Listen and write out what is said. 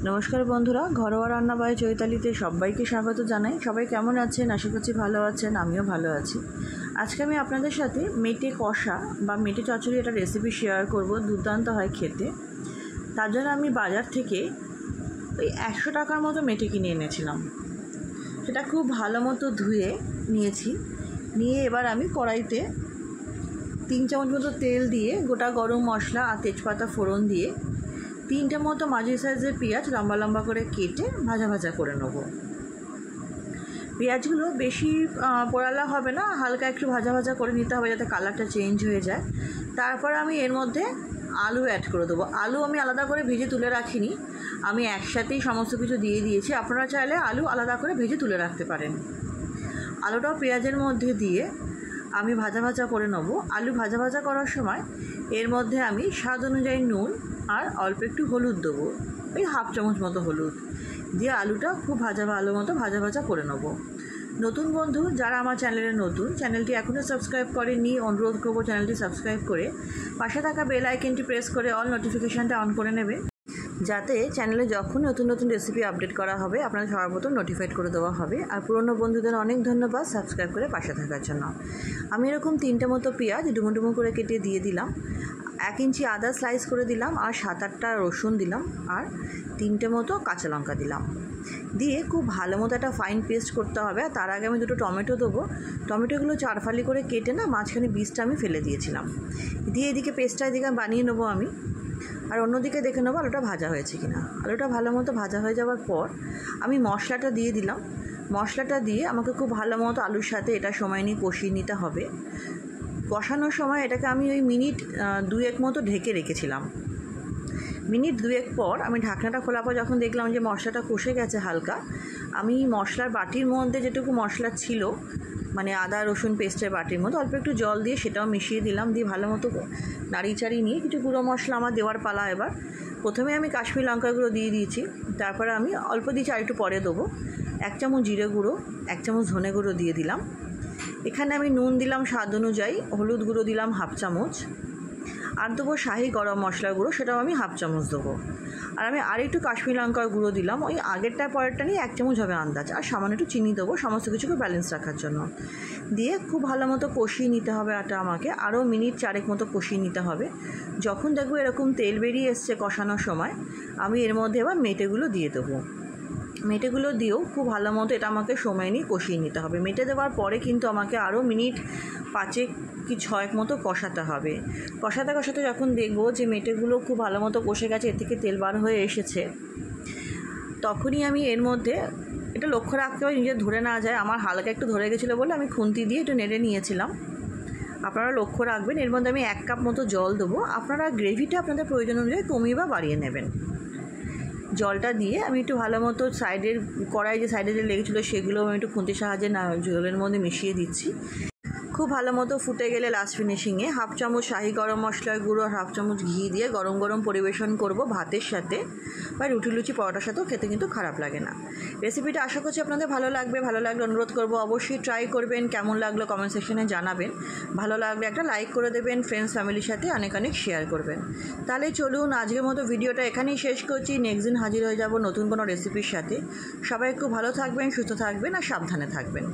नमस्कार बंधुरा घरोया रान्ना बाई चैतालीते सबाइके स्वागत जानाई। सबाई केमन आछेन? आशा करछि भालो आछेन, आमिओ भालो आछि। आजके आमि आपनादेर साथे मेटे कषा बा मेटे चच्चड़ी एटा रेसिपि शेयार करब। दुर्दान्त हय खेते। तार जोन्नो आमि बाजार थेके ओई 100 टाकार मतो मेटे किने এনেছিলাম। सेटा खूब भालो मतो धुए निয়েছি। निয়ে एबार आमि कड़ाइते 3 चामच मतो तेल दिए गोटा गरम मशला और तेजपाता फोड़न दिए 3टे मतो माझी साइजेर पेঁয়াজ लम्बा लम्बा करे केटे भाजा भाजा करे नेब। पेঁয়াজগুলো बेशी पोड़ाला होबे ना, हालका एकटु भाजा भाजा करे निते होबे जाते कालारटा चेंज हये जाय। तारपर आमि एर मध्ये आलू ऐड करे देबो। आलू आमि आलादा करे भेजे तुले राखिनी, आमि एकसाथेई समस्त किछु दिए दिएछि। आपनारा चाइले आलू आलादा करे भेजे तुले राखते पारेन। आलूटाও पेঁয়াজের মধ্যে দিয়ে आमि भाजा भाजा करे नेब। आलू भाजा भाजा करार समय एर मধ্যে आमि स्वाद अनुयायी नुन और अल्प एकटु हलुद देबो, ओई हाफ चामच मतो हलुद दिए आलूटा खूब भाजा भालो मतो भाजा भाजा करे नेब। नतून बंधु जारा आमार चैनेले नतून, चैनलटी एखोनो सबस्क्राइब करेननि अनुरोध करब चैनलटी सबस्क्राइब करे पाशे थाका बेल आइकनटी प्रेस करे अल नोटिफिकेशनटा अन करे नेबे, যাতে চ্যানেলে যখন নতুন নতুন রেসিপি আপডেট করা হবে আপনাদের সর্বপ্রথম নোটিফাইড করে দেওয়া হবে। আর পুরনো বন্ধুদের অনেক ধন্যবাদ সাবস্ক্রাইব করে পাশে থাকার জন্য। আমি এরকম 3টে মতো পেঁয়াজ ডুমো ডুমো করে কেটে দিয়ে দিলাম, 1 ইঞ্চি আদা স্লাইস করে দিলাম আর 7-8টা রসুন দিলাম আর 3টে মতো কাঁচা লঙ্কা দিলাম। দিয়ে খুব ভালো মতো একটা ফাইন পেস্ট করতে হবে। আর তার আগে আমি 2টো টমেটো দেবো। টমেটোগুলো 4 ফালি করে কেটে না মাঝখানে বীজটা আমি ফেলে দিয়েছিলাম। দিয়ে এদিকে পেস্টটা এদিকে বানিয়ে নেবো আমি। আর অন্যদিকে দেখে নেবো আলুটা ভাজা হয়েছে কিনা। আলুটা ভালো মতো ভাজা হয়ে যাওয়ার পর আমি মশলাটা দিয়ে দিলাম। মশলাটা দিয়ে আমাকে খুব ভালো মতো আলুর সাথে এটা সময় নিয়ে কষিয়ে নিতে হবে। কষানোর সময় এটাকে আমি ওই মিনিট 2-1 মতো ঢেকে রেখেছিলাম। মিনিট 2-1 পর আমি ঢাকনাটা খোলার পর যখন দেখলাম যে মশলাটা কষে গেছে হালকা, আমি মশলার বাটির মধ্যে যেটুকু মশলা ছিল মানে আদা রসুন পেস্টের বাটির মতো অল্প একটু জল দিয়ে সেটাও মিশিয়ে দিলাম। দিয়ে ভালো মতো নাড়িয়ে চাড়িয়ে নিয়ে কিছু গুঁড়ো মশলা আমার দেওয়ার পালা। এবার প্রথমে আমি কাশ্মীরি লঙ্কা গুঁড়ো দিয়ে দিয়েছি, তারপরে আমি অল্প দিয়েছি আর একটু পরে দেবো। 1 চামচ জিরে গুঁড়ো, 1 চামচ ধনে গুঁড়ো দিয়ে দিলাম। এখানে আমি নুন দিলাম স্বাদ অনুযায়ী, হলুদ গুঁড়ো দিলাম 1/2 চামচ আর দেবো শাহি গরম মশলার গুঁড়ো, সেটাও আমি 1/2 চামচ দেবো। আর আমি আর একটু কাশ্মীরি লঙ্কার গুঁড়ো দিলাম, ওই আগেরটা পরেরটা নিয়ে 1 চামচ হবে আন্দাজ। আর সামান্য একটু চিনি দেবো সমস্ত কিছুকে ব্যালেন্স রাখার জন্য। দিয়ে খুব ভালো মতো কষিয়ে নিতে হবে। আটা আমাকে আরও মিনিট 4 মতো কষিয়ে নিতে হবে। যখন দেখবো এরকম তেল বেরিয়ে এসছে কষানোর সময়, আমি এর মধ্যে এবার মেটেগুলো দিয়ে দেবো। মেটেগুলো দিয়েও খুব ভালো মতো এটা আমাকে সময় নিয়ে কষিয়ে নিতে হবে। মেটে দেওয়ার পরে কিন্তু আমাকে আরও মিনিট 5 কি 6 মতো কষাতে হবে। কষাতে কষাতে যখন দেখবো যে মেটেগুলো খুব ভালো মতো কষে গেছে, এর থেকে তেল বার হয়ে এসেছে, তখনই আমি এর মধ্যে এটা লক্ষ্য রাখতে হবে নিজে ধরে না যায়। আমার হালকা একটু ধরে গেছিলো বলে আমি খুন্তি দিয়ে একটু নেড়ে নিয়েছিলাম। আপনারা লক্ষ্য রাখবেন। এর মধ্যে আমি 1 কাপ মতো জল দেবো। আপনারা গ্রেভিটা আপনাদের প্রয়োজন অনুযায়ী কমিয়ে বা বাড়িয়ে নেবেন। জলটা দিয়ে আমি একটু ভালো মতো সাইডের কড়াই যে সাইডে যে লেগেছিলো সেগুলো আমি একটু খুন্তির সাহায্যে জলের মধ্যে মিশিয়ে দিচ্ছি। খুব ভালো মতো ফুটে গেলে লাস্ট ফিনিশিংয়ে 1/2 চামচ শাহি গরম মশলার গুঁড়ো আর 1/2 চামচ ঘি দিয়ে গরম গরম পরিবেশন করব ভাতের সাথে বা রুটি লুচি পরোটার সাথেও খেতে কিন্তু খারাপ লাগে না। রেসিপিটা আশা করছি আপনাদের ভালো লাগবে। ভালো লাগলে অনুরোধ করব অবশ্যই ট্রাই করবেন। কেমন লাগলো কমেন্ট সেকশনে জানাবেন। ভালো লাগলে একটা লাইক করে দেবেন, ফ্রেন্ডস ফ্যামিলির সাথে অনেক অনেক শেয়ার করবেন। তাহলে চলুন আজকের মতো ভিডিওটা এখানেই শেষ করছি। নেক্সট দিন হাজির হয়ে যাব নতুন কোনো রেসিপির সাথে। সবাই খুব ভালো থাকবেন, সুস্থ থাকবেন আর সাবধানে থাকবেন।